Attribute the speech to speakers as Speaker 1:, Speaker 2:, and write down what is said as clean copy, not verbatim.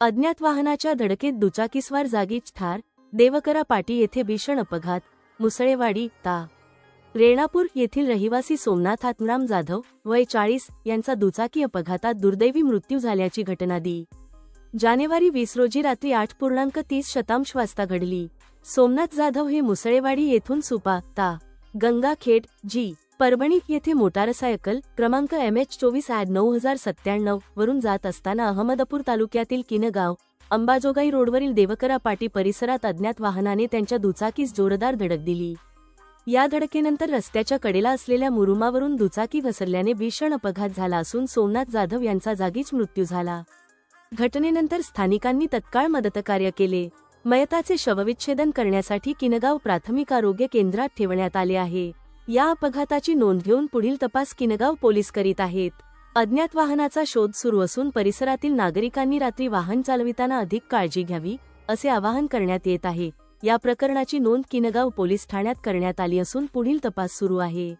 Speaker 1: अज्ञात वाहनाच्या धडकेत दुचाकीस्वार जागीच ठार, देवकरा पाटी येथे भीषण अपघात. मुसळेवाडी ता. रेणापूर येथील रहिवासी सोमनाथ आत्माराम जाधव वय 40 यांचा दुचाकी अपघातात दुर्दैवी मृत्यू झाल्याची घटना जानेवारी 20 रोजी रात्री 8:30 वाजता घडली. सोमनाथ जाधव हे मुसळेवाडी येथून सुपा ता. गंगाखेड जी. परभणी येथे मोटारसायकल क्रमांक MH24/9097 वरून जात असताना अहमदपूर तालुक्यातील किनगाव अंबाजोगाई रोडवरील देवकरा पाटी परिसरात अज्ञात वाहनाने त्यांच्या दुचाकीस जोरदार धडक दिली. या धडकेनंतर रस्त्याच्या कडेला असलेल्या मुरुमावरून दुचाकी घसरल्याने भीषण अपघात झाला असून सोमनाथ जाधव यांचा जागीच मृत्यू झाला. घटनेनंतर स्थानिकांनी तत्काळ मदतकार्य केले. मयताचे शवविच्छेदन करण्यासाठी किनगाव प्राथमिक आरोग्य केंद्रात ठेवण्यात आले आहे. या अपघाताची नोंद घेऊन पुढील तपास किनगाव पोलीस करीत आहेत. अज्ञात वाहनाचा शोध सुरू असून परिसरातील नागरिकांनी रात्री वाहन चालविताना अधिक काळजी घ्यावी असे आवाहन करण्यात येत आहे. या प्रकरणाची नोंद किनगाव पोलीस ठाण्यात करण्यात आली असून पुढील तपास सुरू आहे.